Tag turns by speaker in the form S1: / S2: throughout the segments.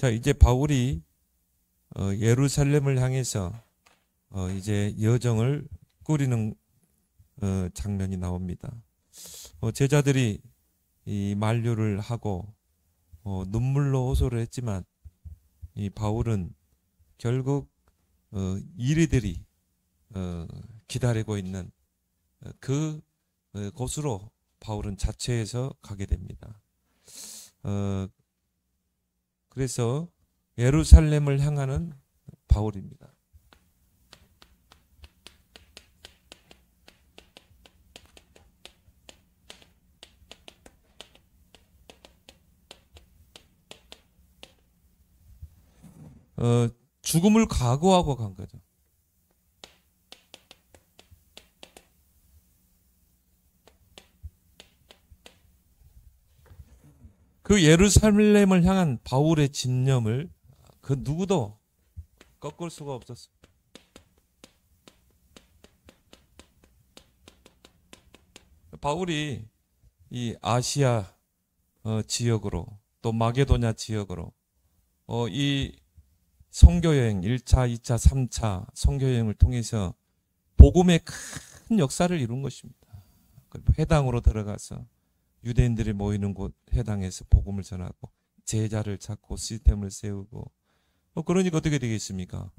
S1: 자, 이제 바울이 예루살렘을 향해서 이제 여정을 꾸리는 장면이 나옵니다. 제자들이 이 만류를 하고 눈물로 호소를 했지만 이 바울은 결국 이리들이 기다리고 있는 그 곳으로 바울은 자처해서 가게 됩니다. 그래서 예루살렘을 향하는 바울입니다. 죽음을 각오하고 간 거죠. 그 예루살렘을 향한 바울의 집념을 그 누구도 꺾을 수가 없었어요. 바울이 이 아시아 지역으로 또 마게도냐 지역으로 이 선교여행 1차, 2차, 3차 선교여행을 통해서 복음의 큰 역사를 이룬 것입니다. 회당으로 들어가서 유대인들이 모이는 곳 회당에서 복음을 전하고 제자를 찾고 시스템을 세우고 그러니까 어떻게 되겠습니까?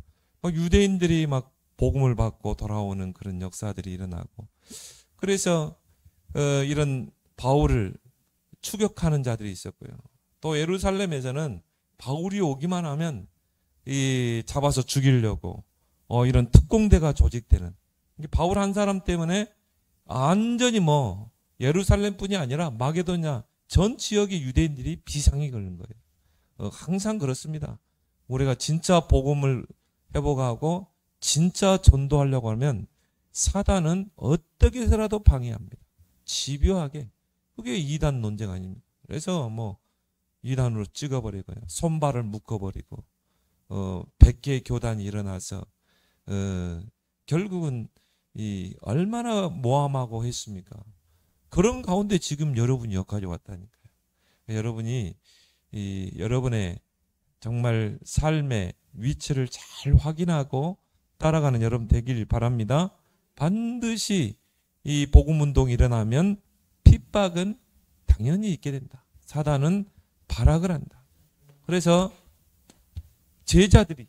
S1: 유대인들이 막 복음을 받고 돌아오는 그런 역사들이 일어나고 그래서 이런 바울을 추격하는 자들이 있었고요. 또 예루살렘에서는 바울이 오기만 하면 잡아서 죽이려고 이런 특공대가 조직되는 바울 한 사람 때문에 완전히 예루살렘뿐이 아니라 마게도냐 전 지역의 유대인들이 비상이 걸린 거예요. 항상 그렇습니다. 우리가 진짜 복음을 회복하고 진짜 전도하려고 하면 사단은 어떻게 해서라도 방해합니다. 집요하게. 그게 이단 논쟁 아닙니까? 그래서 이단으로 찍어버리고요. 손발을 묶어버리고 100개의 교단이 일어나서 결국은 얼마나 모함하고 했습니까? 그런 가운데 지금 여러분이 여기까지 왔다니까요. 여러분이 여러분의 정말 삶의 위치를 잘 확인하고 따라가는 여러분 되길 바랍니다. 반드시 이 복음운동이 일어나면 핍박은 당연히 있게 된다. 사단은 발악을 한다. 그래서 제자들이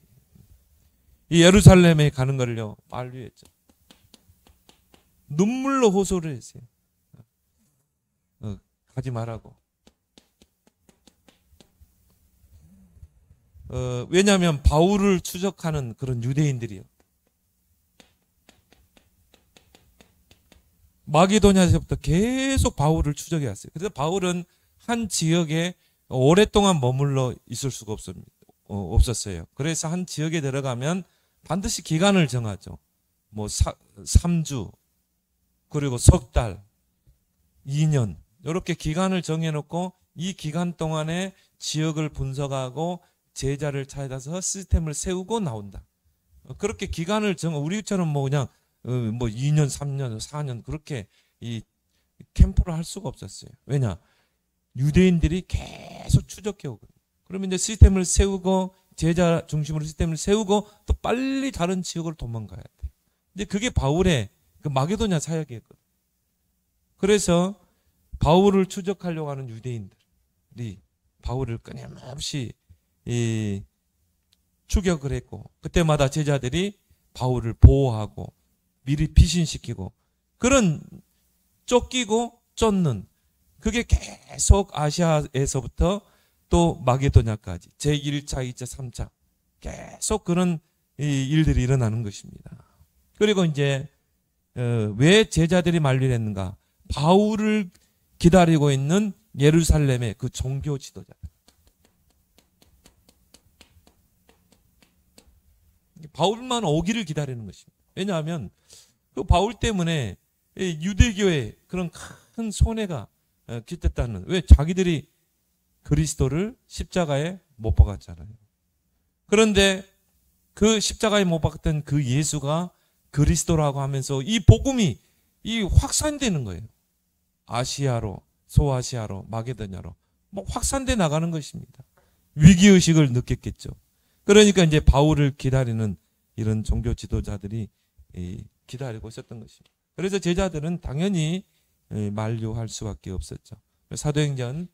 S1: 이 예루살렘에 가는 걸요 만류했죠. 눈물로 호소를 했어요. 가지 말라고. 왜냐하면 바울을 추적하는 그런 유대인들이요. 마게도냐에서부터 계속 바울을 추적해 왔어요. 그래서 바울은 한 지역에 오랫동안 머물러 있을 수가 없었어요. 그래서 한 지역에 들어가면 반드시 기간을 정하죠. 3주, 그리고 석 달, 2년 이렇게 기간을 정해놓고 이 기간 동안에 지역을 분석하고 제자를 찾아서 시스템을 세우고 나온다. 그렇게 기간을 우리처럼 그냥 2년, 3년, 4년 그렇게 이 캠프를 할 수가 없었어요. 왜냐? 유대인들이 계속 추적해 오거든요. 그러면 이제 시스템을 세우고 제자 중심으로 시스템을 세우고 또 빨리 다른 지역으로 도망가야 돼. 이제 그게 바울의 그 마게도냐 사역이었거든요. 그래서 바울을 추적하려고 하는 유대인들이 바울을 끊임없이 추격을 했고 그때마다 제자들이 바울을 보호하고 미리 피신시키고 그런 쫓기고 쫓는 그게 계속 아시아에서부터 또 마게도냐까지 제1차, 2차, 3차 계속 그런 일들이 일어나는 것입니다. 그리고 이제 왜 제자들이 만류를 했는가? 바울을 기다리고 있는 예루살렘의 그 종교 지도자. 바울만 오기를 기다리는 것입니다. 왜냐하면 그 바울 때문에 유대교의 그런 큰 손해가 깃졌다는. 왜? 자기들이 그리스도를 십자가에 못 박았잖아요. 그런데 그 십자가에 못 박았던 그 예수가 그리스도라고 하면서 이 복음이 확산되는 거예요. 아시아로, 소아시아로, 마게도냐로 확산돼 나가는 것입니다. 위기의식을 느꼈겠죠. 그러니까 이제 바울을 기다리는 이런 종교 지도자들이 기다리고 있었던 것입니다. 그래서 제자들은 당연히 만류할 수밖에 없었죠. 사도행전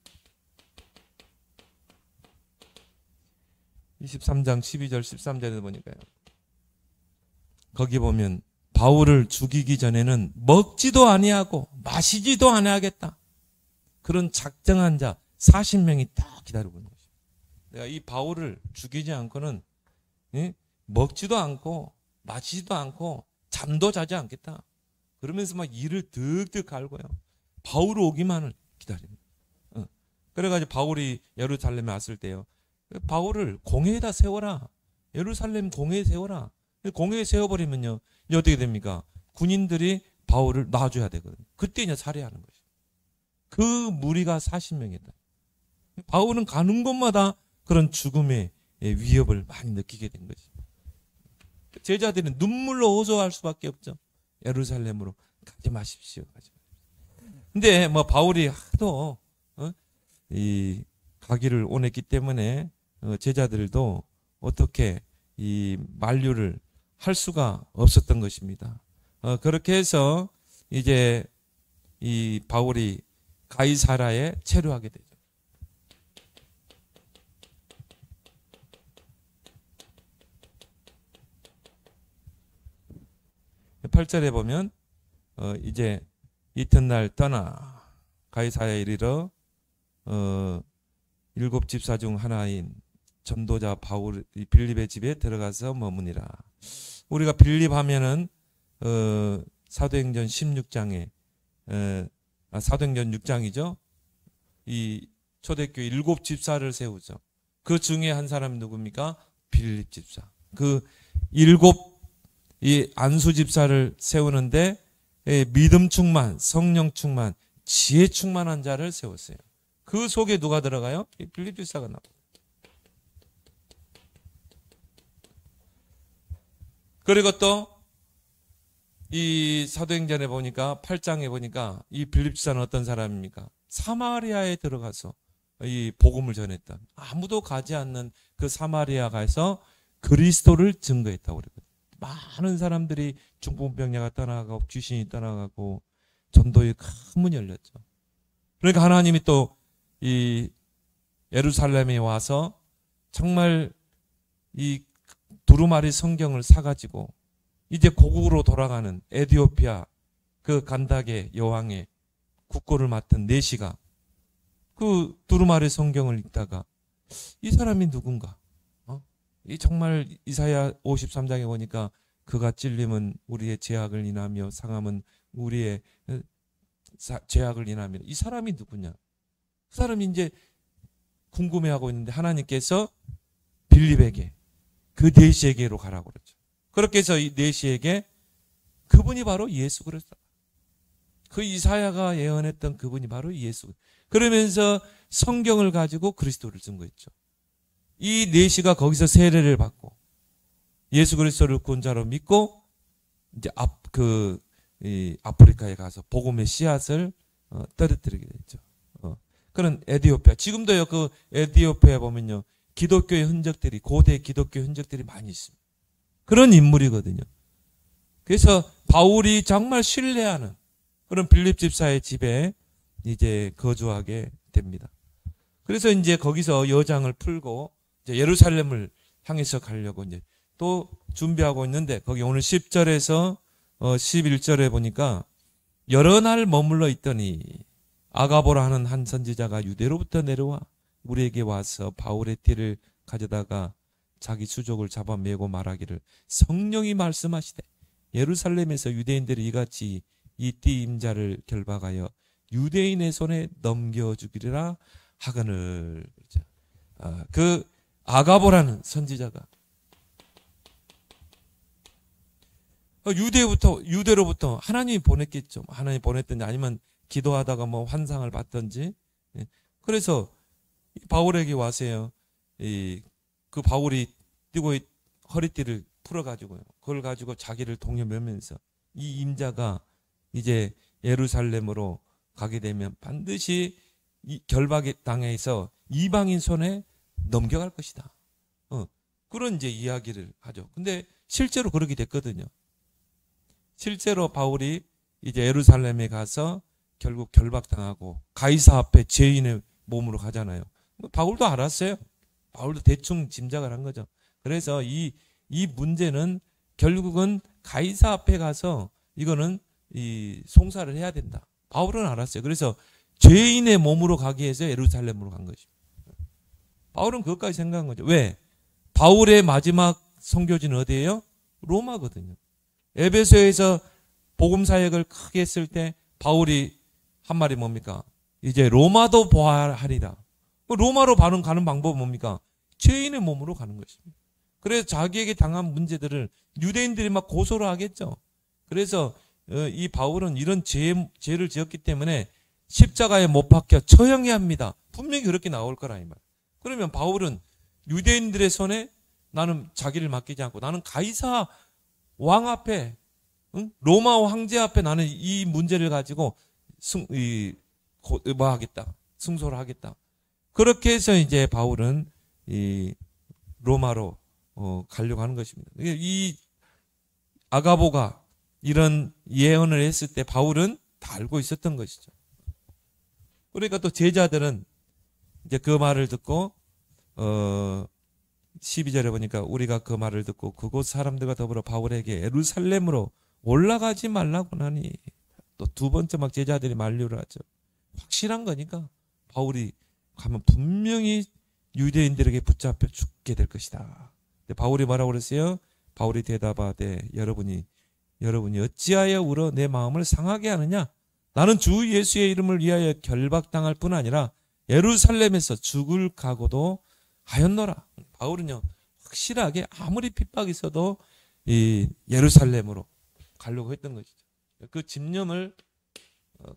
S1: 23장 12절 13절에 보니까요. 거기 보면 바울을 죽이기 전에는 먹지도 아니하고 마시지도 아니하겠다. 그런 작정한 자 40명이 딱 기다리고 있는 것입니다. 내가 이 바울을 죽이지 않고는 먹지도 않고 마시지도 않고 잠도 자지 않겠다. 그러면서 막 이를 득득 갈고요. 바울 오기만을 기다립니다. 그래가지고 바울이 예루살렘에 왔을 때요. 바울을 공회에다 세워라. 예루살렘 공회에 세워라. 공회에 세워버리면요. 이제 어떻게 됩니까? 군인들이 바울을 놔줘야 되거든요. 그때 이제 살해하는 거죠. 그 무리가 40명이다. 바울은 가는 곳마다 그런 죽음의 위협을 많이 느끼게 된 거죠. 제자들은 눈물로 호소할 수밖에 없죠. 예루살렘으로 가지 마십시오. 가지 마십시오. 근데 뭐 바울이 하도 이 가기를 원했기 때문에 제자들도 어떻게 이 만류를 할 수가 없었던 것입니다. 그렇게 해서 이제 이 바울이 가이사라에 체류하게 되죠. 8절에 보면 이제 이튿날 떠나 가이사라에 이르러 7 집사 중 하나인 전도자 바울 빌립의 집에 들어가서 머무니라. 우리가 빌립 하면은 사도행전 16장에 사도행전 6장이죠. 이 초대교회 7 집사를 세우죠. 그 중에 한 사람이 누굽니까? 빌립 집사. 그 7 이 안수 집사를 세우는데 믿음 충만, 성령 충만, 지혜 충만한 자를 세웠어요. 그 속에 누가 들어가요? 빌립 집사가 나와요. 그리고 또 이 사도행전에 보니까 8장에 보니까 이 빌립 집사는 어떤 사람입니까? 사마리아에 들어가서 이 복음을 전했던, 아무도 가지 않는 그 사마리아 가서 그리스도를 증거했다고 그랬거든요. 많은 사람들이 중풍병자가 떠나가고 귀신이 떠나가고 전도의 큰 문이 열렸죠. 그러니까 하나님이 또 이 예루살렘에 와서 정말 이 두루마리 성경을 사가지고 이제 고국으로 돌아가는 에티오피아 그 간다게 여왕의 국고를 맡은 내시가 그 두루마리 성경을 읽다가 이 사람이 누군가? 이 정말 이사야 53장에 보니까 그가 찔림은 우리의 죄악을 인하며 상함은 우리의 죄악을 인하며, 이 사람이 누구냐? 그 사람이 이제 궁금해하고 있는데 하나님께서 빌립에게 그 내시에게로 가라고 그러죠. 그렇게 해서 이 내시에게 그분이 바로 예수 그리스도. 그 이사야가 예언했던 그분이 바로 예수. 그러면서 성경을 가지고 그리스도를 증거했죠. 이 내시가 거기서 세례를 받고 예수 그리스도를 구원자로 믿고 이제 아프리카에 가서 복음의 씨앗을 떨어뜨리게 됐죠. 그런 에티오피아, 지금도요 그 에티오피아에 보면요 기독교의 흔적들이, 고대 기독교 흔적들이 많이 있습니다. 그런 인물이거든요. 그래서 바울이 정말 신뢰하는 그런 빌립 집사의 집에 이제 거주하게 됩니다. 그래서 이제 거기서 여장을 풀고 이제 예루살렘을 향해서 가려고 이제 또 준비하고 있는데, 거기 오늘 10절에서 11절에 보니까 여러 날 머물러 있더니 아가보라 하는 한 선지자가 유대로부터 내려와 우리에게 와서 바울의 띠를 가져다가 자기 수족을 잡아매고 말하기를, 성령이 말씀하시되 예루살렘에서 유대인들이 이같이 이 띠 임자를 결박하여 유대인의 손에 넘겨주기리라 하거늘. 그 아가보라는 선지자가 유대로부터 하나님이 보냈겠죠. 하나님이 보냈든지 아니면 기도하다가 뭐 환상을 봤든지. 그래서 바울에게 와서요. 그 바울이 뛰고 허리띠를 풀어가지고요. 그걸 가지고 자기를 동여매면서 이 임자가 이제 예루살렘으로 가게 되면 반드시 이 결박에 당해서 이방인 손에 넘겨갈 것이다. 그런 이제 이야기를 하죠. 근데 실제로 그렇게 됐거든요. 실제로 바울이 이제 예루살렘에 가서 결국 결박당하고 가이사 앞에 죄인의 몸으로 가잖아요. 바울도 알았어요. 바울도 대충 짐작을 한 거죠. 그래서 이 문제는 결국은 가이사 앞에 가서 이거는 이 송사를 해야 된다. 바울은 알았어요. 그래서 죄인의 몸으로 가기 위해서 예루살렘으로 간 것입니다. 바울은 그것까지 생각한 거죠. 왜? 바울의 마지막 선교지는 어디예요? 로마거든요. 에베소에서 복음 사역을 크게 했을 때 바울이 한 말이 뭡니까? 이제 로마도 보아하리라. 로마로 가는 방법은 뭡니까? 죄인의 몸으로 가는 것입니다. 그래서 자기에게 당한 문제들을 유대인들이 막 고소를 하겠죠. 그래서 이 바울은 이런 죄를 지었기 때문에 십자가에 못 박혀 처형해야 합니다. 분명히 그렇게 나올 거라 이 말. 그러면 바울은 유대인들의 손에 나는 자기를 맡기지 않고 나는 가이사 왕 앞에 로마 황제 앞에 나는 이 문제를 가지고 하겠다. 승소를 하겠다. 그렇게 해서 이제 바울은 이 로마로 가려고 하는 것입니다. 이 아가보가 이런 예언을 했을 때 바울은 다 알고 있었던 것이죠. 그러니까 또 제자들은 이제 그 말을 듣고 12절에 보니까 우리가 그 말을 듣고 그곳 사람들과 더불어 바울에게 예루살렘으로 올라가지 말라고 하니 또 두 번째 막 제자들이 만류를 하죠. 확실한 거니까 바울이 가면 분명히 유대인들에게 붙잡혀 죽게 될 것이다. 근데 바울이 뭐라고 그랬어요? 바울이 대답하되 여러분이 어찌하여 울어 내 마음을 상하게 하느냐? 나는 주 예수의 이름을 위하여 결박당할 뿐 아니라 예루살렘에서 죽을 각오도 하였노라. 바울은요 확실하게 아무리 핍박이 있어도 이 예루살렘으로 가려고 했던 것이죠. 그 집념을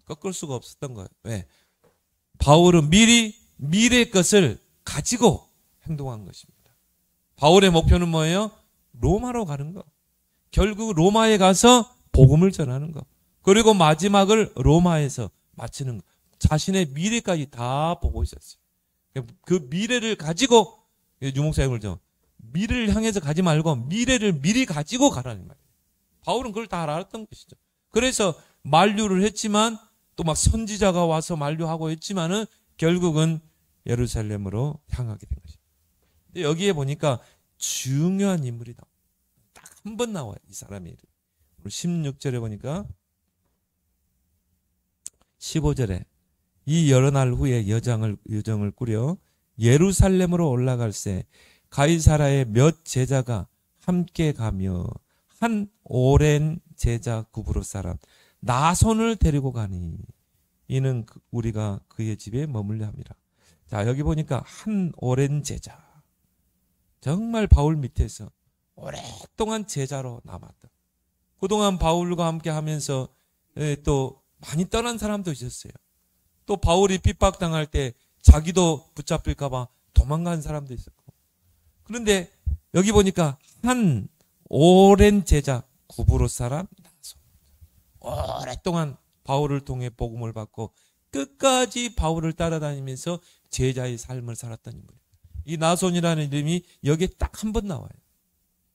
S1: 꺾을 수가 없었던 거예요. 왜? 바울은 미리 미래의 것을 가지고 행동한 것입니다. 바울의 목표는 뭐예요? 로마로 가는 거. 결국 로마에 가서 복음을 전하는 거. 그리고 마지막을 로마에서 마치는 거. 자신의 미래까지 다 보고 있었어요. 그 미래를 가지고 유목사에 그러죠. 미래를 향해서 가지 말고 미래를 미리 가지고 가라는 말이에요. 바울은 그걸 다 알았던 것이죠. 그래서 만류를 했지만 또 막 선지자가 와서 만류하고 했지만은 결국은 예루살렘으로 향하게 된 것입니다. 근데 여기에 보니까 중요한 인물이다. 딱 한 번 나와요. 이 사람이. 16절에 보니까 15절에 이 여러 날 후에 여정을 꾸려 예루살렘으로 올라갈새 가이사라의 몇 제자가 함께 가며 한 오랜 제자 구브로 사람 나손을 데리고 가니 이는 우리가 그의 집에 머물려 합니다. 자, 여기 보니까 한 오랜 제자. 정말 바울 밑에서 오랫동안 제자로 남았다. 그동안 바울과 함께 하면서 또 많이 떠난 사람도 있었어요. 또 바울이 핍박당할 때 자기도 붙잡힐까 봐 도망간 사람도 있었고. 그런데 여기 보니까 한 오랜 제자 구브로 사람 나손. 오랫동안 바울을 통해 복음을 받고 끝까지 바울을 따라다니면서 제자의 삶을 살았던 인물이에요. 이 나손이라는 이름이 여기에 딱 한 번 나와요.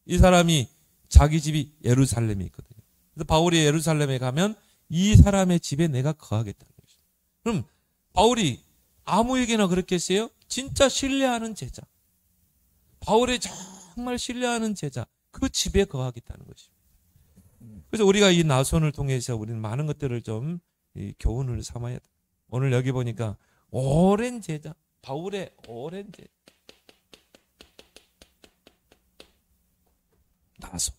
S1: 이 사람이 자기 집이 예루살렘에 있거든요. 그래서 바울이 예루살렘에 가면 이 사람의 집에 내가 거하겠다는 것이죠. 그럼 바울이 아무에게나 그렇게 했어요? 진짜 신뢰하는 제자. 바울의 정말 신뢰하는 제자. 그 집에 거하겠다는 것입니다. 그래서 우리가 이 나손을 통해서 우리는 많은 것들을 좀 교훈을 삼아야 돼. 오늘 여기 보니까 오랜 제자. 바울의 오랜 제자. 나손.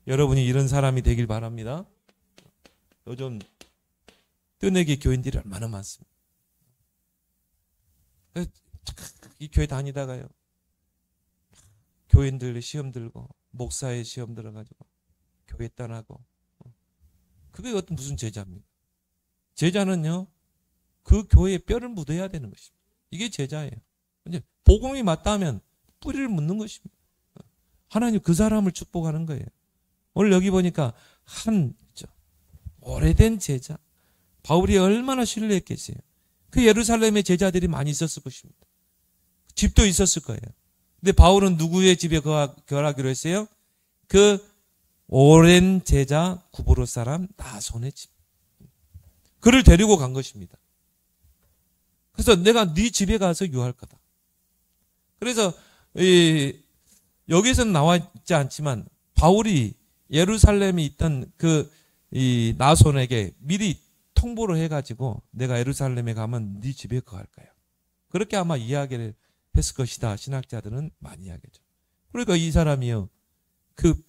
S1: 여러분이 이런 사람이 되길 바랍니다. 요즘 뜨내기 교인들이 얼마나 많습니다. 이 교회 다니다가요. 교인들 시험 들고 목사의 시험 들어가지고 교회 떠나고. 그게 어떤 무슨 제자입니까? 제자는요. 그 교회에 뼈를 묻어야 되는 것입니다. 이게 제자예요. 이제 복음이 맞다면 뿌리를 묻는 것입니다. 하나님 그 사람을 축복하는 거예요. 오늘 여기 보니까 오래된 제자. 바울이 얼마나 신뢰했겠어요. 그 예루살렘에 제자들이 많이 있었을 것입니다. 집도 있었을 거예요. 근데 바울은 누구의 집에 거하기로 했어요? 그 오랜 제자 구브로 사람 나손의 집. 그를 데리고 간 것입니다. 그래서 내가 네 집에 가서 유할 거다. 그래서 여기서는 나와 있지 않지만 바울이 예루살렘에 있던 이 나손에게 미리 통보를 해가지고 내가 예루살렘에 가면 네 집에 거할 거야. 그렇게 아마 이야기를 했을 것이다. 신학자들은 많이 이야기하죠. 그러니까 이 사람이요, 그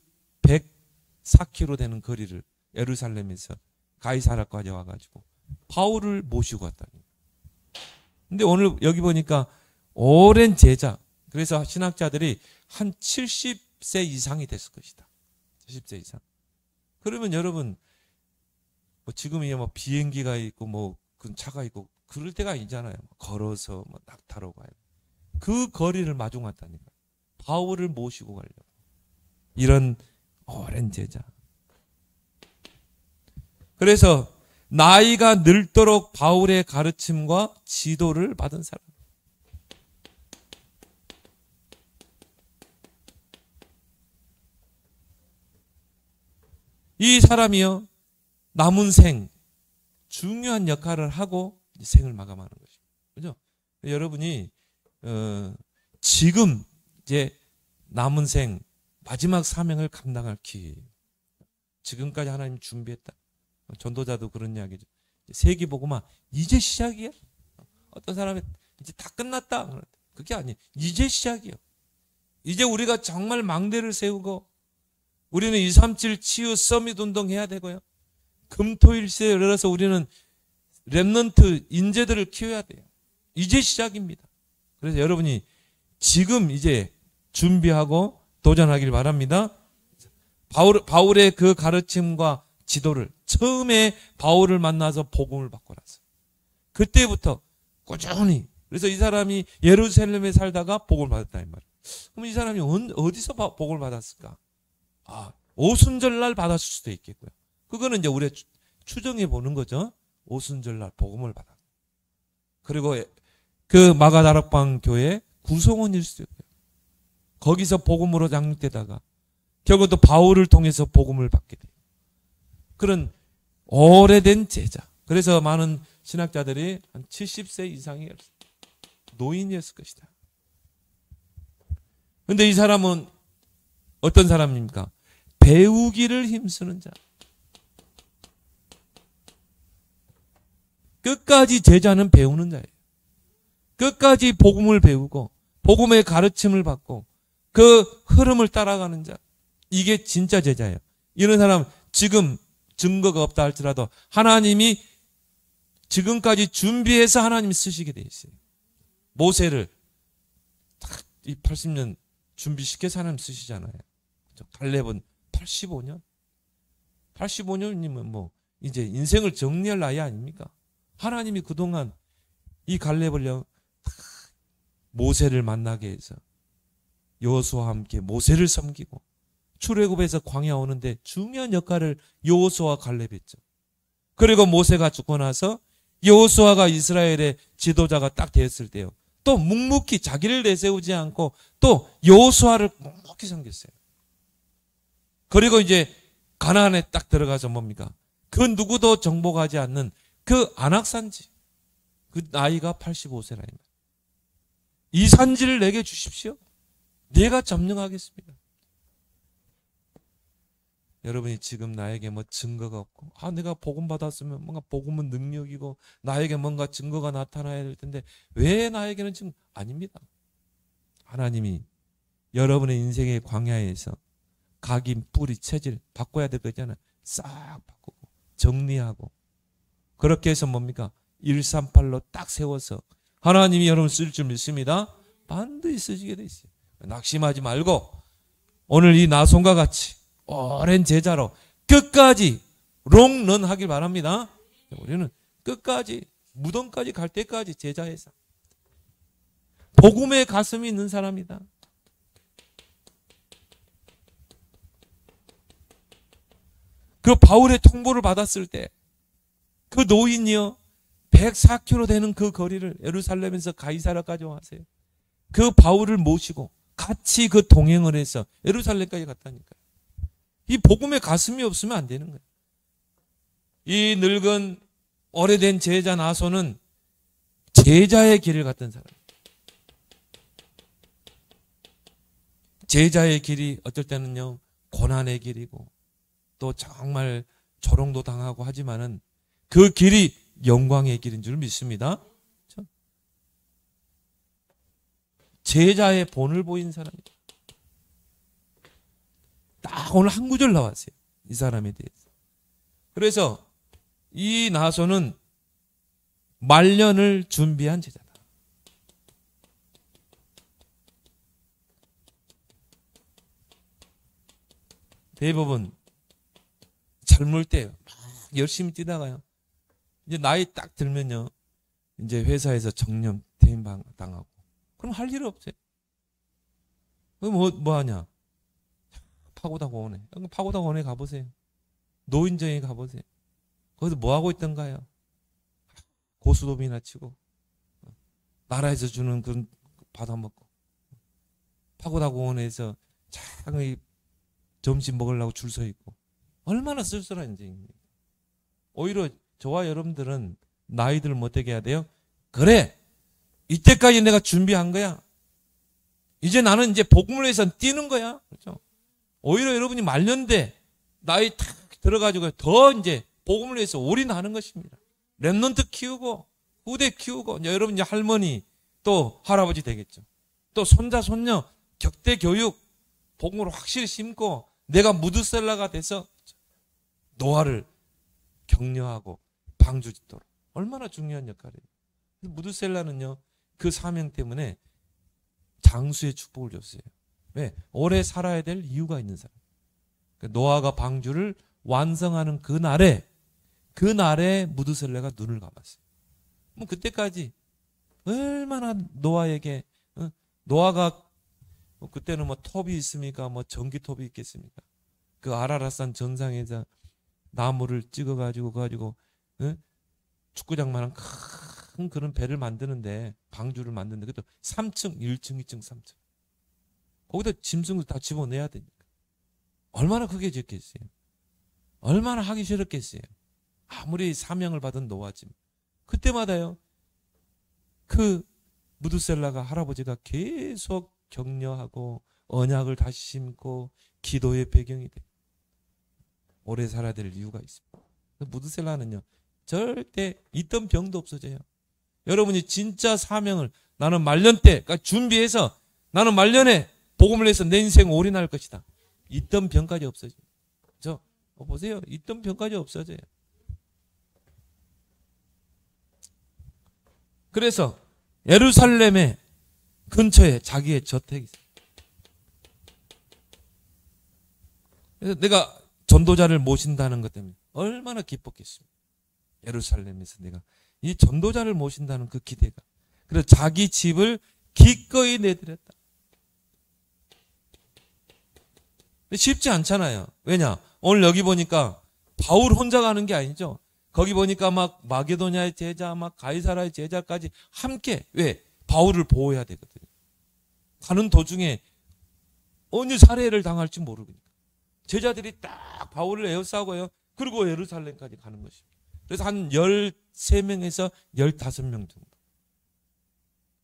S1: 104km 되는 거리를 예루살렘에서 가이사라까지 와가지고 바울을 모시고 왔다니. 근데 오늘 여기 보니까 오랜 제자, 그래서 신학자들이 한 70세 이상이 됐을 것이다. 70세 이상. 그러면 여러분, 뭐 지금이야 뭐 비행기가 있고 뭐 차가 있고 그럴 때가 아니잖아요. 걸어서 뭐 낙타로 가요. 그 거리를 마중 왔다니까. 바울을 모시고 가려고. 이런 오랜 제자. 그래서 나이가 늙도록 바울의 가르침과 지도를 받은 사람. 이 사람이요, 남은 생, 중요한 역할을 하고 생을 마감하는 것입니다. 그죠? 여러분이, 지금 이제 남은 생, 마지막 사명을 감당할 기회예요. 지금까지 하나님 준비했다. 전도자도 그런 이야기죠. 세기복음화 이제 시작이야. 어떤 사람이 이제 다 끝났다. 그게 아니에요. 이제 시작이에요. 이제 우리가 정말 망대를 세우고 우리는 237 치유 서밋 운동 해야 되고요. 금토일세에 열어서 우리는 렘넌트 인재들을 키워야 돼요. 이제 시작입니다. 그래서 여러분이 지금 이제 준비하고 도전하길 바랍니다. 바울의 그 가르침과 지도를 처음에 바울을 만나서 복음을 받고 나서 그때부터 꾸준히, 그래서 이 사람이 예루살렘에 살다가 복음을 받았다 이 말이에요. 그럼 이 사람이 어디서 복음을 받았을까? 오순절날 받았을 수도 있겠고요. 그거는 이제 우리가 추정해 보는 거죠. 오순절날 복음을 받아. 그리고 그 마가다락방 교회 구성원일 수도 있고요. 거기서 복음으로 장육되다가 결국 또 바울을 통해서 복음을 받게 돼요. 그런 오래된 제자. 그래서 많은 신학자들이 한 70세 이상의 노인이었을 것이다. 그런데 이 사람은 어떤 사람입니까? 배우기를 힘쓰는 자. 끝까지 제자는 배우는 자예요. 끝까지 복음을 배우고 복음의 가르침을 받고 그 흐름을 따라가는 자. 이게 진짜 제자예요. 이런 사람 지금 증거가 없다 할지라도 하나님이 지금까지 준비해서 하나님이 쓰시게 돼 있어요. 모세를 딱 이 80년 준비시켜서 하나님 쓰시잖아요. 갈렙은 85년? 85년이면 뭐 이제 인생을 정리할 나이 아닙니까? 하나님이 그동안 이 갈렙을 모세를 만나게 해서 여호수아와 함께 모세를 섬기고 출애굽에서 광야 오는데 중요한 역할을 여호수아와 갈렙이 했죠. 그리고 모세가 죽고 나서 여호수아가 이스라엘의 지도자가 딱 되었을 때요. 또 묵묵히 자기를 내세우지 않고 또 여호수아를 묵묵히 섬겼어요. 그리고 이제 가나안에 딱 들어가서 뭡니까? 그 누구도 정복하지 않는 그 안악산지. 그 나이가 85세라. 이 산지를 내게 주십시오. 내가 점령하겠습니다. 여러분이 지금 나에게 뭐 증거가 없고 내가 복음 받았으면 뭔가 복음은 능력이고 나에게 뭔가 증거가 나타나야 될 텐데 왜 나에게는 지금 아닙니다. 하나님이 여러분의 인생의 광야에서 각인, 뿌리, 체질 바꿔야 될 거 있잖아요. 싹 바꾸고 정리하고 그렇게 해서 뭡니까? 138로 딱 세워서 하나님이 여러분 쓸 줄 믿습니다. 반드시 쓰시게 돼 있어요. 낙심하지 말고 오늘 이 나손과 같이 오랜 제자로 끝까지 롱런 하길 바랍니다. 우리는 끝까지 무덤까지 갈 때까지 제자에서 복음의 가슴이 있는 사람이다. 그 바울의 통보를 받았을 때 그 노인이요 104km 되는 그 거리를 예루살렘에서 가이사라까지 왔어요. 그 바울을 모시고 같이 그 동행을 해서 예루살렘까지 갔다니까요. 이 복음에 가슴이 없으면 안 되는 거예요. 이 늙은 오래된 제자 나소는 제자의 길을 갔던 사람. 제자의 길이 어떨 때는요 고난의 길이고 또 정말 조롱도 당하고 하지만은 그 길이 영광의 길인 줄 믿습니다. 제자의 본을 보인 사람이다. 딱 오늘 한 구절 나왔어요. 이 사람에 대해서. 그래서 이 나소는 말년을 준비한 제자다. 대부분 젊을 때 막 열심히 뛰다가요. 이제 나이 딱 들면요. 이제 회사에서 정년 퇴임 당하고. 그럼 할 일 없어요. 그럼 뭐 하냐? 파고다공원에. 파고다공원에 가보세요. 노인정에 가보세요. 거기서 뭐 하고 있던가요? 고수도비나 치고 나라에서 주는 그런 받아먹고 파고다공원에서 참 점심 먹으려고 줄 서 있고 얼마나 쓸쓸한지. 오히려 저와 여러분들은 나이들 못되게 해야 돼요. 그래 이때까지 내가 준비한 거야. 이제 나는 이제 복음을 위해서 뛰는 거야. 그렇죠? 오히려 여러분이 말년대 나이 탁 들어가지고 더 이제 복음을 위해서 올인하는 것입니다. 랩런트 키우고 후대 키우고 이제 여러분 이제 할머니 또 할아버지 되겠죠. 또 손자 손녀 격대 교육 복음으로 확실히 심고 내가 무드셀라가 돼서 노아를 격려하고 방주 짓도록 얼마나 중요한 역할이에요. 무드셀라는요 그 사명 때문에 장수의 축복을 줬어요. 왜? 오래 살아야 될 이유가 있는 사람. 노아가 방주를 완성하는 그날에 무드셀라가 눈을 감았어요. 뭐 그때까지 얼마나 노아에게 노아가 그때는 뭐 톱이 있습니까? 뭐 전기톱이 있겠습니까? 그 아라랏산 정상에서 나무를 찍어가지고 축구장만한 큰 그런 배를 만드는데 방주를 만드는데 그것도 3층, 1층, 2층, 3층. 거기다 짐승을 다 집어내야 되니까. 얼마나 크게 짓겠어요? 얼마나 하기 싫었겠어요? 아무리 사명을 받은 노아지만. 그때마다요. 그 무드셀라가 할아버지가 계속 격려하고 언약을 다시 심고 기도의 배경이 돼. 오래 살아야 될 이유가 있습니다. 무드셀라는요. 절대 있던 병도 없어져요. 여러분이 진짜 사명을 나는 말년 때 그러니까 준비해서 나는 말년에 복음을 해서 내 인생 올인할 것이다. 있던 병까지 없어져요. 저 보세요. 있던 병까지 없어져요. 그래서 예루살렘의 근처에 자기의 저택이 있어요. 그래서 내가 전도자를 모신다는 것 때문에 얼마나 기뻤겠습니까? 예루살렘에서 내가 이 전도자를 모신다는 그 기대가. 그래서 자기 집을 기꺼이 내드렸다. 쉽지 않잖아요. 왜냐? 오늘 여기 보니까 바울 혼자 가는 게 아니죠. 거기 보니까 막 마게도냐의 제자, 막 가이사라의 제자까지 함께. 왜? 바울을 보호해야 되거든요. 가는 도중에 어느 살해를 당할지 모르니까. 제자들이 딱 바울을 에워싸고요. 그리고 예루살렘까지 가는 것입니다. 그래서 한 13명에서 15명 정도.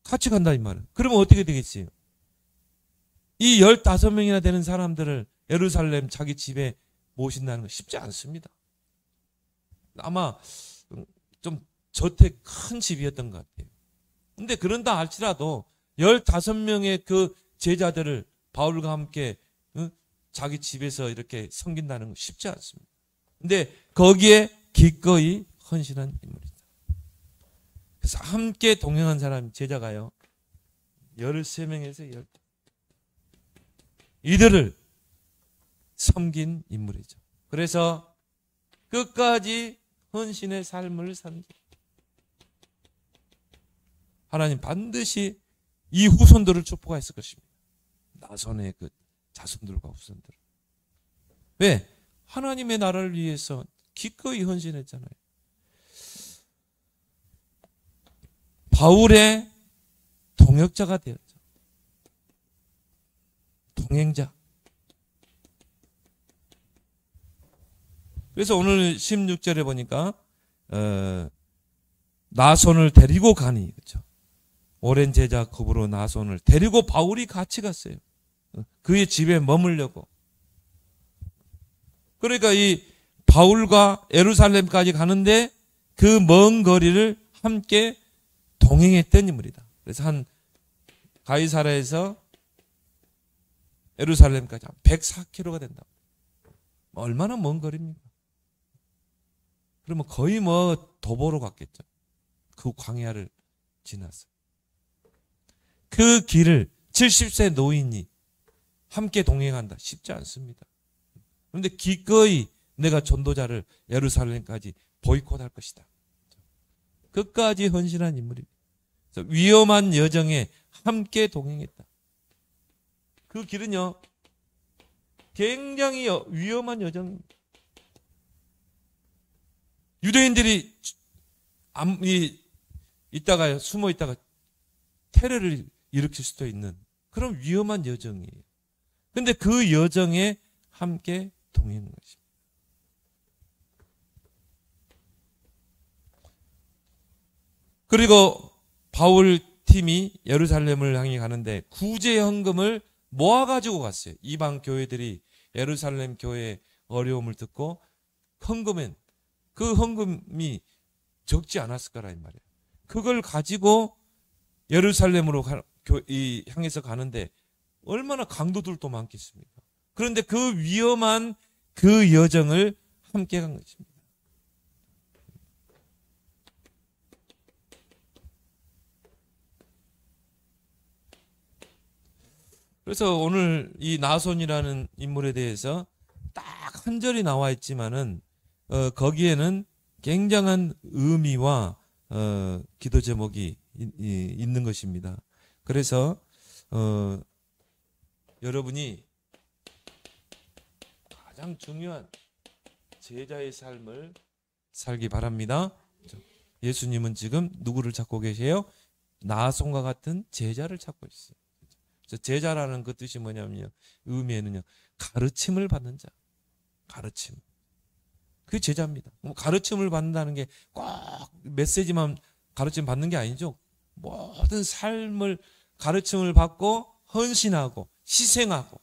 S1: 같이 간다 이 말은. 그러면 어떻게 되겠어요? 이 15명이나 되는 사람들을 예루살렘 자기 집에 모신다는 건 쉽지 않습니다. 아마 좀 저택 큰 집이었던 것 같아요. 근데 그런다 할지라도 15명의 그 제자들을 바울과 함께 자기 집에서 이렇게 섬긴다는 건 쉽지 않습니다. 근데 거기에 기꺼이 헌신한 인물이다. 그래서 함께 동행한 사람 제자가요. 13명에서 12명. 이들을 섬긴 인물이죠. 그래서 끝까지 헌신의 삶을 산 하나님 반드시 이 후손들을 축복하였을 것입니다. 나선의 그 자손들과 후손들. 왜? 하나님의 나라를 위해서 기꺼이 헌신했잖아요. 바울의 동역자가 되었죠. 동행자. 그래서 오늘 16절에 보니까 나손을 데리고 가니, 그렇죠? 오랜 제자 급으로 나손을 데리고 바울이 같이 갔어요. 그의 집에 머물려고. 그러니까 이 바울과 예루살렘까지 가는데 그 먼 거리를 함께 동행했던 인물이다. 그래서 한 가이사라에서 예루살렘까지 한 104km가 된다. 얼마나 먼 거리입니까? 그러면 거의 뭐 도보로 갔겠죠. 그 광야를 지나서. 그 길을 70세 노인이 함께 동행한다. 쉽지 않습니다. 그런데 기꺼이 내가 전도자를 예루살렘까지 보이콧할 것이다. 끝까지 헌신한 인물입니다. 위험한 여정에 함께 동행했다. 그 길은요, 굉장히 위험한 여정입니다. 유대인들이 있다가 숨어 있다가 테러를 일으킬 수도 있는 그런 위험한 여정이에요. 근데 그 여정에 함께 동행한 것입니다. 그리고 바울 팀이 예루살렘을 향해 가는데 구제 헌금을 모아가지고 갔어요. 이방 교회들이 예루살렘 교회의 어려움을 듣고 헌금은 그 헌금이 적지 않았을 거라 이 말이에요. 그걸 가지고 예루살렘으로 향해서 가는데 얼마나 강도들도 많겠습니까? 그런데 그 위험한 그 여정을 함께 간 것입니다. 그래서 오늘 이 나손이라는 인물에 대해서 딱 한 절이 나와 있지만은 거기에는 굉장한 의미와 기도 제목이 있는 것입니다. 그래서 여러분이 가장 중요한 제자의 삶을 살기 바랍니다. 예수님은 지금 누구를 찾고 계세요? 나손과 같은 제자를 찾고 있어요. 제자라는 그 뜻이 뭐냐면요, 의미에는요, 가르침을 받는 자. 가르침. 그게 제자입니다. 가르침을 받는다는 게 꼭 메시지만 가르침 받는 게 아니죠. 모든 삶을 가르침을 받고 헌신하고 희생하고,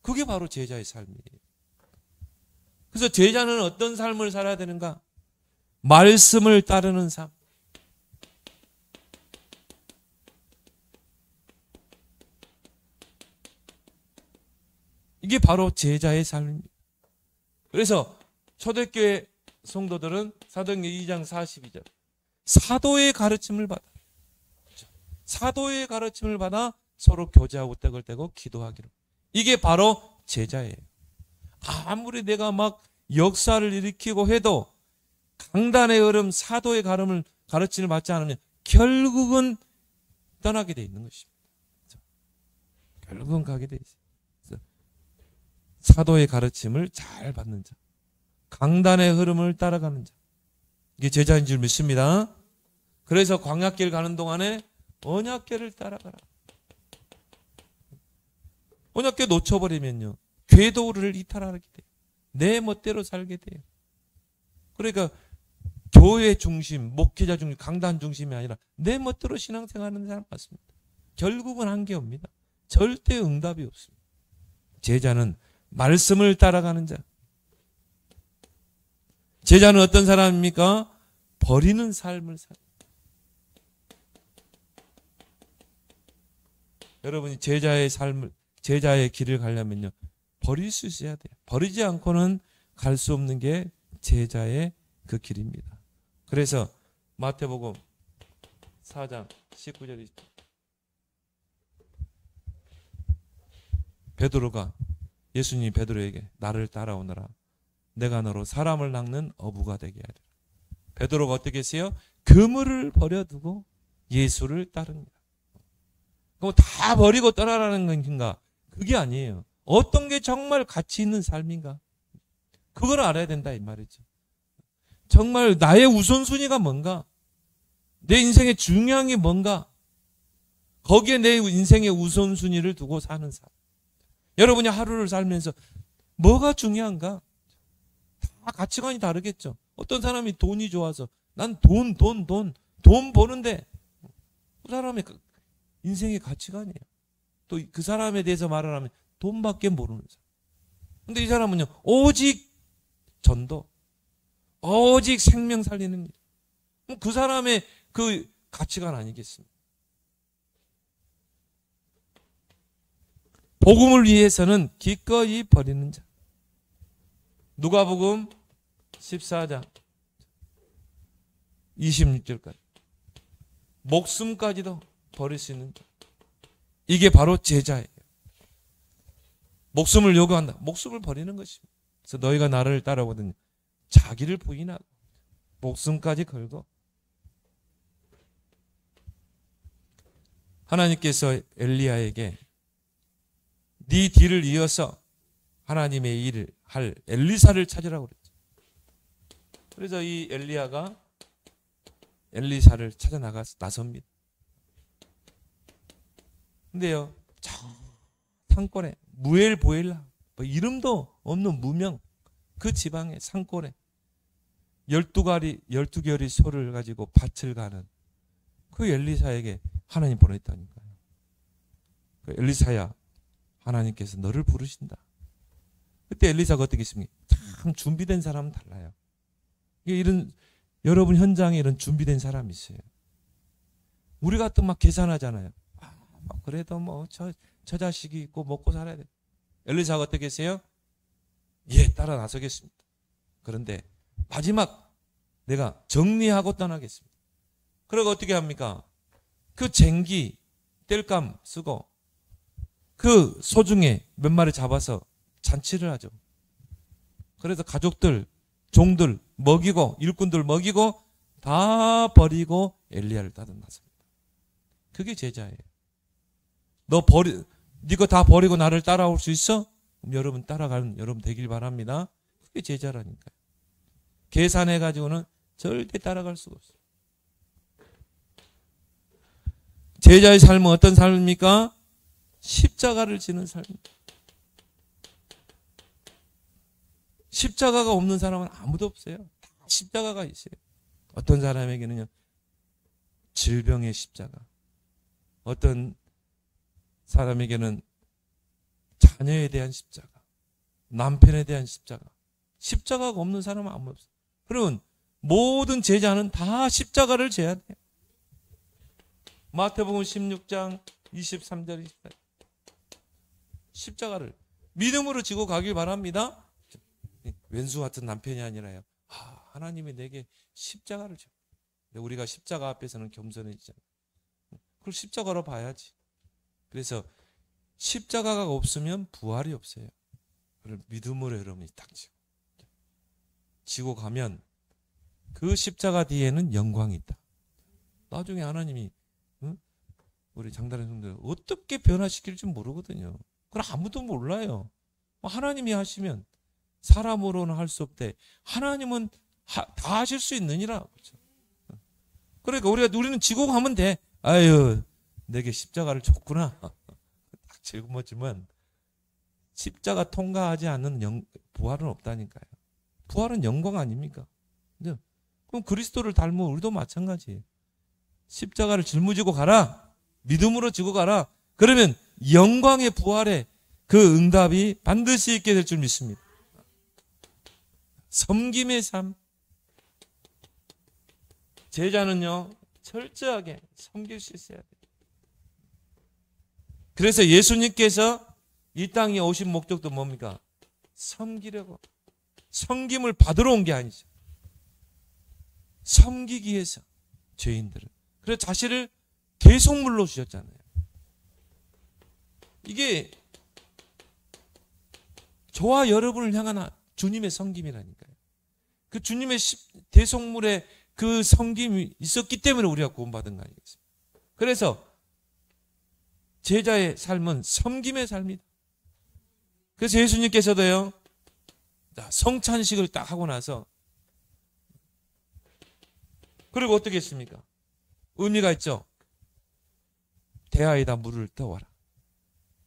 S1: 그게 바로 제자의 삶이에요. 그래서 제자는 어떤 삶을 살아야 되는가? 말씀을 따르는 삶. 이게 바로 제자의 삶입니다. 그래서 초대교회 성도들은 사도행전 2장 42절 사도의 가르침을 받아, 사도의 가르침을 받아 서로 교제하고 떡을 떼고 기도하기로. 이게 바로 제자예요. 아무리 내가 막 역사를 일으키고 해도 강단의 흐름, 사도의 가르침을 받지 않으면 결국은 떠나게 돼 있는 것입니다. 결국은 가게 돼 있어요. 사도의 가르침을 잘 받는 자, 강단의 흐름을 따라가는 자, 이게 제자인 줄 믿습니다. 그래서 광야길 가는 동안에 언약궤를 따라가라. 언약궤 놓쳐버리면요, 궤도를 이탈하게 돼요. 내 멋대로 살게 돼요. 그러니까 교회 중심, 목회자 중심, 강단 중심이 아니라 내 멋대로 신앙생활하는 사람 같습니다. 결국은 한계 옵니다. 절대 응답이 없습니다. 제자는 말씀을 따라가는 자. 제자는 어떤 사람입니까? 버리는 삶을 살. 여러분이 제자의 길을 가려면요, 버릴 수 있어야 돼요. 버리지 않고는 갈 수 없는 게 제자의 그 길입니다. 그래서 마태복음 4장 19절 20절 베드로가, 예수님이 베드로에게 나를 따라오너라. 내가 너로 사람을 낚는 어부가 되게 하리라. 베드로가 어떻게 했어요? 그물을 버려두고 예수를 따릅니다. 그럼 다 버리고 떠나라는 건가? 그게 아니에요. 어떤 게 정말 가치 있는 삶인가? 그걸 알아야 된다 이 말이죠. 정말 나의 우선순위가 뭔가? 내 인생에 중요한 게 뭔가? 거기에 내 인생의 우선순위를 두고 사는 사람. 여러분이 하루를 살면서 뭐가 중요한가? 다 가치관이 다르겠죠. 어떤 사람이 돈이 좋아서 난 돈 버는데 그 사람의 인생의 가치관이에요. 또 그 사람에 대해서 말을 하면 돈밖에 모르는 사람. 근데 이 사람은요, 오직 전도, 오직 생명 살리는 일. 그 사람의 그 가치관 아니겠습니까? 복음을 위해서는 기꺼이 버리는 자. 누가복음 14장 26절까지. 목숨까지도 버릴 수 있는 자. 이게 바로 제자예요. 목숨을 요구한다. 목숨을 버리는 것입니다. 그래서 너희가 나를 따라오거든 자기를 부인하고 목숨까지 걸고. 하나님께서 엘리야에게 네 뒤를 이어서 하나님의 일을 할 엘리사를 찾으라고 그랬죠. 그래서 이 엘리야가 엘리사를 찾아 나섭니다. 근데요, 저 산골에 무엘보엘라, 뭐 이름도 없는 무명 그 지방의 산골에 12결의 소를 가지고 밭을 가는 그 엘리사에게 하나님 보냈다니까요. 그 엘리사야, 하나님께서 너를 부르신다. 그때 엘리사가 어떻게 했습니까? 참 준비된 사람은 달라요. 이런 여러분 현장에 이런 준비된 사람이 있어요. 우리 같은 막 계산하잖아요. 그래도 뭐 저 자식이 있고 먹고 살아야 돼. 엘리사가 어떻게 했어요? 예, 따라 나서겠습니다. 그런데 마지막 내가 정리하고 떠나겠습니다. 그러고 어떻게 합니까? 그 쟁기 땔감 쓰고 그 소중에 몇 마리 잡아서 잔치를 하죠. 그래서 가족들, 종들 먹이고 일꾼들 먹이고 다 버리고 엘리야를 따라 나섭니다. 그게 제자예요. 네가 다 버리고 나를 따라올 수 있어? 그럼 여러분 따라가는 여러분 되길 바랍니다. 그게 제자라니까요. 계산해가지고는 절대 따라갈 수가 없어요. 제자의 삶은 어떤 삶입니까? 십자가를 지는 삶입니다. 십자가가 없는 사람은 아무도 없어요. 다 십자가가 있어요. 어떤 사람에게는요, 질병의 십자가, 어떤 사람에게는 자녀에 대한 십자가, 남편에 대한 십자가. 십자가가 없는 사람은 아무도 없어요. 그러면 모든 제자는 다 십자가를 져야 돼요. 마태복음 16장 23절 24절. 십자가를 믿음으로 지고 가길 바랍니다. 왼수 같은 남편이 아니라요. 하나님이 내게 십자가를 줘. 우리가 십자가 앞에서는 겸손해지잖아요. 그걸 십자가로 봐야지. 그래서 십자가가 없으면 부활이 없어요. 그걸 믿음으로 여러분이 딱 지고 가면 그 십자가 뒤에는 영광이 있다. 나중에 하나님이 우리 장다른 성도들 어떻게 변화시킬지 모르거든요. 그걸 아무도 몰라요. 하나님이 하시면 사람으로는 할 수 없대. 하나님은 다 하실 수 있느니라. 그렇죠? 그러니까 우리는 지고 가면 돼. 아유, 내게 십자가를 줬구나. 딱 짊어지면 십자가 통과하지 않는 부활은 없다니까요. 부활은 영광 아닙니까? 그럼 그리스도를 닮은 우리도 마찬가지예요. 십자가를 짊어지고 가라. 믿음으로 지고 가라. 그러면 영광의 부활에 그 응답이 반드시 있게 될 줄 믿습니다. 섬김의 삶. 제자는요, 철저하게 섬길 수 있어야 돼요. 그래서 예수님께서 이 땅에 오신 목적도 뭡니까? 섬기려고. 섬김을 받으러 온 게 아니죠. 섬기기 위해서 죄인들을. 그래서 자신을 계속 물러주셨잖아요. 이게 저와 여러분을 향한 주님의 섬김이라니까요. 그 주님의 대속물에 그 섬김이 있었기 때문에 우리가 구원받은 거 아니겠습니까? 그래서 제자의 삶은 섬김의 삶이다. 그래서 예수님께서도요, 성찬식을 딱 하고 나서, 그리고 어떻게 했습니까? 의미가 있죠. 대야에다 물을 떠와라.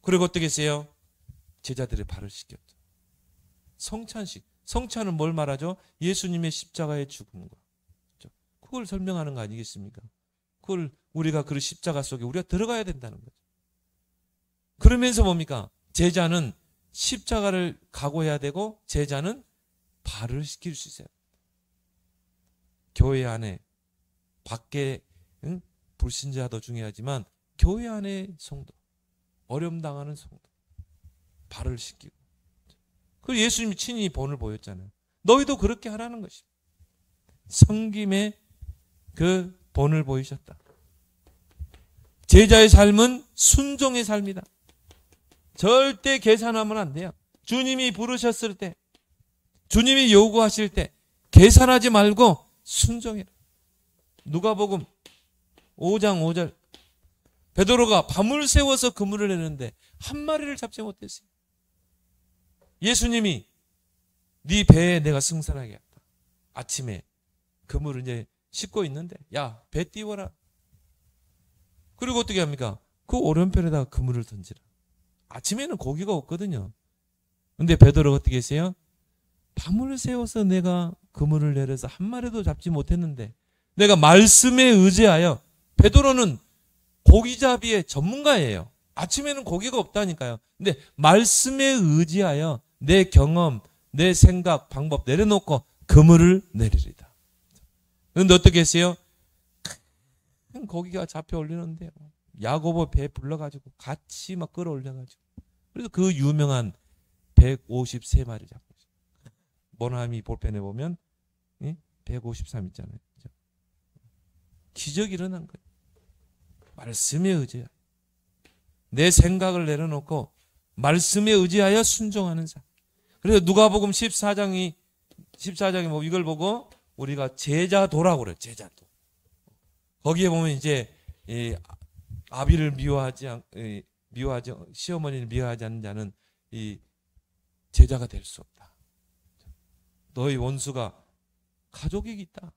S1: 그리고 어떻게 했어요? 제자들의 발을 씻겼죠. 성찬식. 성찬은 뭘 말하죠? 예수님의 십자가의 죽음과. 그걸 설명하는 거 아니겠습니까? 그걸 우리가 그 십자가 속에 우리가 들어가야 된다는 거죠. 그러면서 뭡니까? 제자는 십자가를 각오해야 되고 제자는 발을 씻길 수 있어요. 교회 안에 밖에 불신자도 중요하지만 교회 안에 성도, 어려움 당하는 성도 발을 씻기고. 그리고 예수님이 친히 본을 보였잖아요. 너희도 그렇게 하라는 것입니다. 섬김의 그 본을 보이셨다. 제자의 삶은 순종의 삶이다. 절대 계산하면 안 돼요. 주님이 부르셨을 때, 주님이 요구하실 때 계산하지 말고 순종해라. 누가복음 5장 5절. 베드로가 밤을 새워서 그물을 내는데 한 마리를 잡지 못했어요. 예수님이 네 배에 내가 승선하게 했다. 아침에 그물을 이제 싣고 있는데 야, 배 띄워라. 그리고 어떻게 합니까? 그 오른편에다가 그물을 던지라. 아침에는 고기가 없거든요. 근데 베드로가 어떻게 했어요? 밤을 새워서 내가 그물을 내려서 한 마리도 잡지 못했는데 내가 말씀에 의지하여. 베드로는 고기잡이의 전문가예요. 아침에는 고기가 없다니까요. 근데 말씀에 의지하여 내 경험, 내 생각, 방법 내려놓고 그물을 내리리다. 그런데 어떻게 했어요? 큰 고기가 잡혀 올리는데요. 야고보 배 불러가지고 같이 막 끌어올려가지고. 그래서 그 유명한 153마리 잡고 있어요. 모나미 볼펜에 보면 153 있잖아요. 기적이 일어난 거예요. 말씀에 의지하여. 내 생각을 내려놓고 말씀에 의지하여 순종하는 삶. 그래서 누가복음 14장이 뭐 이걸 보고 우리가 제자도라고 그래요. 제자도. 거기에 보면 이제 아비를 미워하지 시어머니를 미워하지 않는 자는 이 제자가 될 수 없다. 너희 원수가 가족이 있다.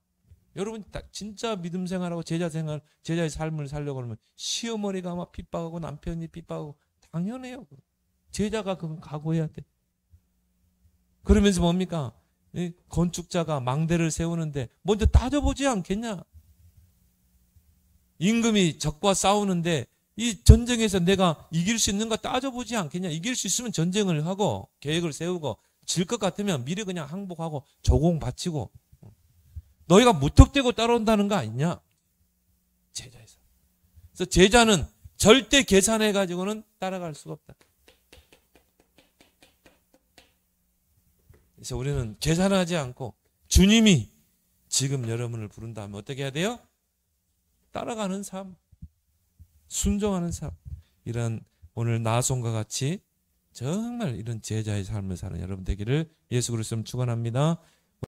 S1: 여러분 진짜 믿음 생활하고 제자의 삶을 살려고 하면 시어머니가 막 핍박하고 남편이 핍박하고 당연해요. 제자가 그건 각오해야 돼. 그러면서 뭡니까? 건축자가 망대를 세우는데 먼저 따져보지 않겠냐? 임금이 적과 싸우는데 이 전쟁에서 내가 이길 수 있는가 따져보지 않겠냐? 이길 수 있으면 전쟁을 하고 계획을 세우고 질 것 같으면 미리 그냥 항복하고 조공 바치고. 너희가 무턱대고 따라온다는 거 아니냐? 제자에서. 그래서 제자는 절대 계산해가지고는 따라갈 수가 없다. 그래서 우리는 계산하지 않고 주님이 지금 여러분을 부른다면 어떻게 해야 돼요? 따라가는 삶, 순종하는 삶. 이런 오늘 나손과 같이 정말 이런 제자의 삶을 사는 여러분 되기를 예수 그리스도로 축원합니다.